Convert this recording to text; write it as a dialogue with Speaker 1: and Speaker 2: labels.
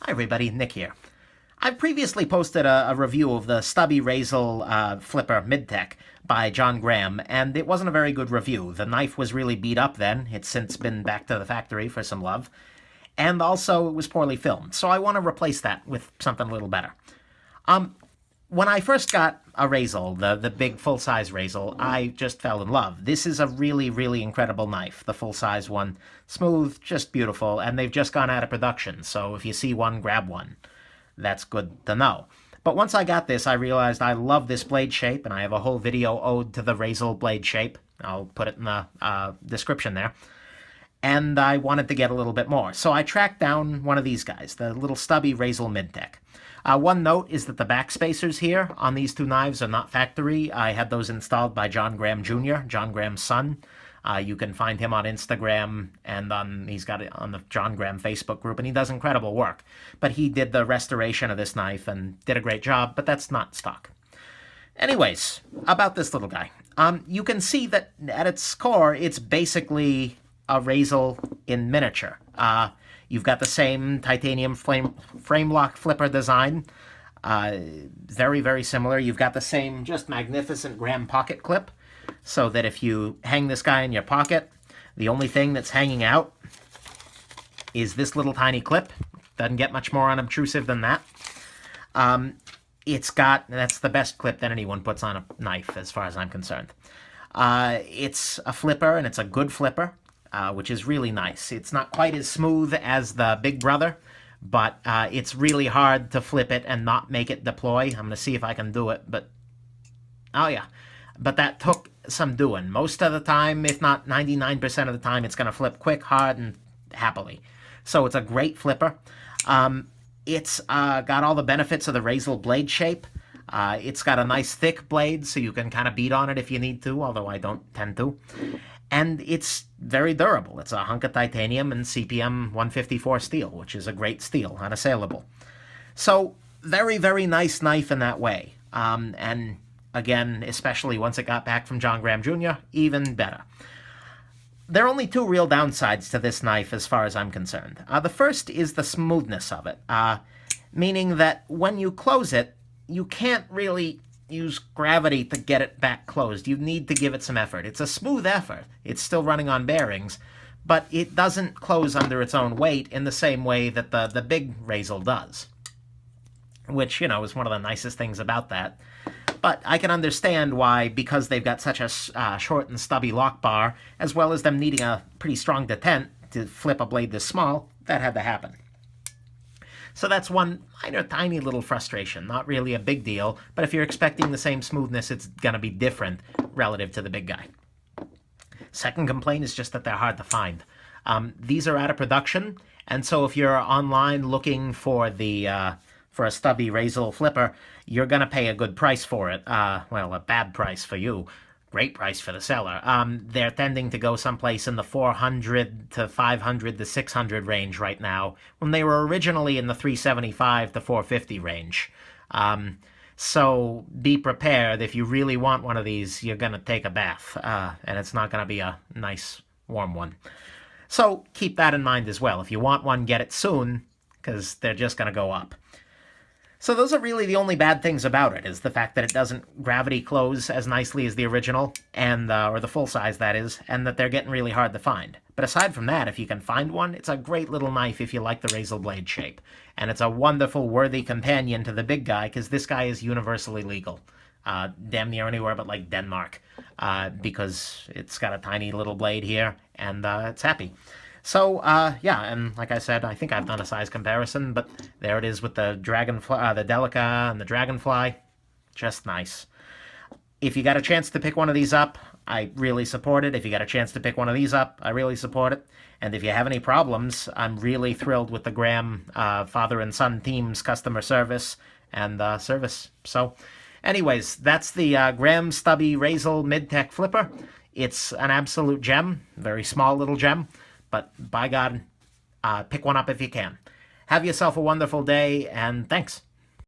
Speaker 1: Hi everybody, Nick here. I've previously posted a review of the Stubby Razel flipper mid-tech by John Graham, and it wasn't a very good review. The knife was really beat up then. It's since been back to the factory for some love. And also, it was poorly filmed, so I want to replace that with something a little better. When I first got a Razel, the big full-size Razel, I just fell in love. This is a really, really incredible knife, the full-size one. Smooth, just beautiful, and they've just gone out of production, so if you see one, grab one. That's good to know. But once I got this, I realized I love this blade shape, and I have a whole video ode to the Razel blade shape. I'll put it in the description there. And I wanted to get a little bit more. So I tracked down one of these guys, the little Stubby Razel mid-tech. One note is that the back spacers here on these two knives are not factory. I had those installed by John Graham Jr., John Graham's son. You can find him on Instagram, and he's got it on the John Graham Facebook group, and he does incredible work. But he did the restoration of this knife and did a great job, but that's not stock. Anyways, about this little guy. You can see that at its core, it's basically a Razel in miniature. You've got the same titanium frame lock flipper design. Very, very similar. You've got the same just magnificent Graham pocket clip, so that if you hang this guy in your pocket, the only thing that's hanging out is this little tiny clip. Doesn't get much more unobtrusive than that. That's the best clip that anyone puts on a knife, as far as I'm concerned. It's a flipper, and it's a good flipper. Which is really nice. It's not quite as smooth as the Big Brother, but it's really hard to flip it and not make it deploy. I'm going to see if I can do it, but... Oh, yeah. But that took some doing. Most of the time, if not 99% of the time, it's going to flip quick, hard, and happily. So it's a great flipper. It's got all the benefits of the Razel blade shape. It's got a nice thick blade, so you can kind of beat on it if you need to, although I don't tend to. And it's very durable. It's a hunk of titanium and CPM 154 steel, which is a great steel, unassailable. So, very, very nice knife in that way. And again, especially once it got back from John Graham Jr., even better. There are only two real downsides to this knife as far as I'm concerned. The first is the smoothness of it, meaning that when you close it, you can't really use gravity to get it back closed. You need to give it some effort. It's a smooth effort. It's still running on bearings, but it doesn't close under its own weight in the same way that the big Razel does, which, is one of the nicest things about that. But I can understand why, because they've got such a short and stubby lock bar, as well as them needing a pretty strong detent to flip a blade this small, that had to happen. So that's one minor, tiny little frustration. Not really a big deal, but if you're expecting the same smoothness, it's going to be different relative to the big guy. Second complaint is just that they're hard to find. These are out of production, and so if you're online looking for for a Stubby Razel flipper, you're going to pay a good price for it. Well, a bad price for you. Great price for the seller. They're tending to go someplace in the 400 to 500 to 600 range right now, when they were originally in the 375 to 450 range. So be prepared. If you really want one of these, you're going to take a bath, and it's not going to be a nice, warm one. So keep that in mind as well. If you want one, get it soon, because they're just going to go up. So those are really the only bad things about it, is the fact that it doesn't gravity close as nicely as the original, and or the full size, that is, and that they're getting really hard to find. But aside from that, if you can find one, it's a great little knife if you like the Razel blade shape. And it's a wonderful, worthy companion to the big guy, because this guy is universally legal. Damn near anywhere but, like, Denmark, because it's got a tiny little blade here, and it's happy. So, yeah, and like I said, I think I've done a size comparison, but there it is with the Dragonfly, the Delica and the Dragonfly. Just nice. If you got a chance to pick one of these up, I really support it. If you got a chance to pick one of these up, I really support it. And if you have any problems, I'm really thrilled with the Graham father and son team's customer service and service. So, anyways, that's the Graham Stubby Razel mid-tech flipper. It's an absolute gem, very small little gem. But by God, pick one up if you can. Have yourself a wonderful day, and thanks.